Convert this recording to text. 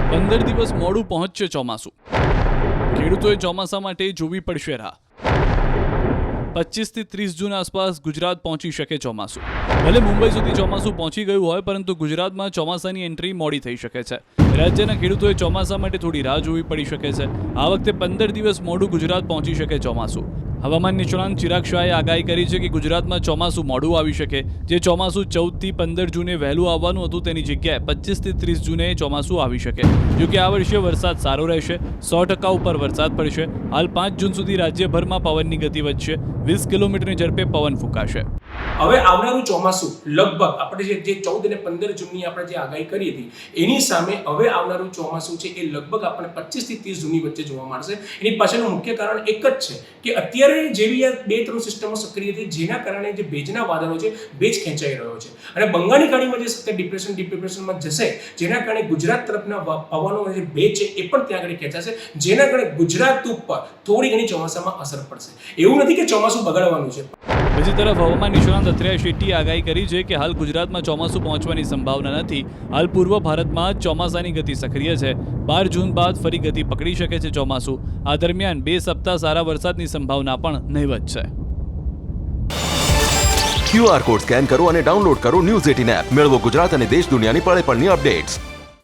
15 દિવસ મોડું પહોંચશે ચોમાસું. ખેડૂતોએ ચોમાસા માટે જોવી પડશે રાહ. 25 થી 30 જૂન આસપાસ ગુજરાત પહોંચી શકે ચોમાસું. ભલે મુંબઈ સુધી ચોમાસું પહોંચી ગયું હોય, પરંતુ ગુજરાતમાં ચોમાસાની એન્ટ્રી મોડી થઈ શકે છે. રાજ્યના ખેડૂતોએ ચોમાસા માટે થોડી રાહ જોવી પડી શકે છે. આ વખતે 15 દિવસ મોડું ગુજરાત પહોંચી શકે ચોમાસું. હવામાન નિષ્ણાંત ચિરાગ શાહે આગાહી કરી છે કે ગુજરાતમાં ચોમાસું મોડું આવી શકે. જે ચોમાસું 14 થી 15 જૂને વહેલું આવવાનું હતું તેની જગ્યાએ 25 થી 30 જૂને ચોમાસું આવી શકે. જો કે આ વર્ષે વરસાદ સારો રહેશે. 100% ઉપર વરસાદ પડશે. હાલ 5 જૂન સુધી રાજ્યભરમાં પવનની ગતિ વધશે. 20 કિલોમીટરની ઝડપે પવન ફૂંકાશે. હવે આવનારું ચોમાસું લગભગ આપણે જે 14 અને 15 જૂનની આપણે જે આગાહી કરી હતી એની સામે હવે આવનારું ચોમાસું છે એ લગભગ આપણને 25 થી 30 જૂનની વચ્ચે જોવા મળશે. એની પાછળનું મુખ્ય કારણ એક જ છે કે અત્યારે જેવી આ 2-3 સિસ્ટમો સક્રિય હતી જેના કારણે જે ભેજના વાદળો છે ભેજ ખેંચાઈ રહ્યો છે અને બંગાળની ખાડીમાં જે સતત ડિપ્રેશનમાં જશે જેના કારણે ગુજરાત તરફના પવનો જે ભેજ છે એ પણ ત્યાં આગળ ખેંચાશે જેના કારણે ગુજરાત ઉપર થોડી ઘણી ચોમાસામાં અસર પડશે. એવું નથી કે ચોમાસું બગાડવાનું છે. બીજી તરફ હવામાન નિષ્ણાંત અત્રેય શેટ્ટીએ આગાહી કરી છે કે હાલ ગુજરાતમાં ચોમાસું પહોંચવાની સંભાવના નથી. હાલ પૂર્વ ભારતમાં જ ચોમાસાની ગતિ સક્રિય છે. 12 જૂન બાદ ફરી ગતિ પકડી શકે છે ચોમાસું. આ દરમિયાન 2 સપ્તાહ સારા વરસાદની સંભાવના પણ નહીવત છે. QR કોડ સ્કેન કરો અને ડાઉનલોડ કરો News 18 એપ. મેળવો ગુજરાત અને દેશ દુનિયાની પળે પળની અપડેટ્સ.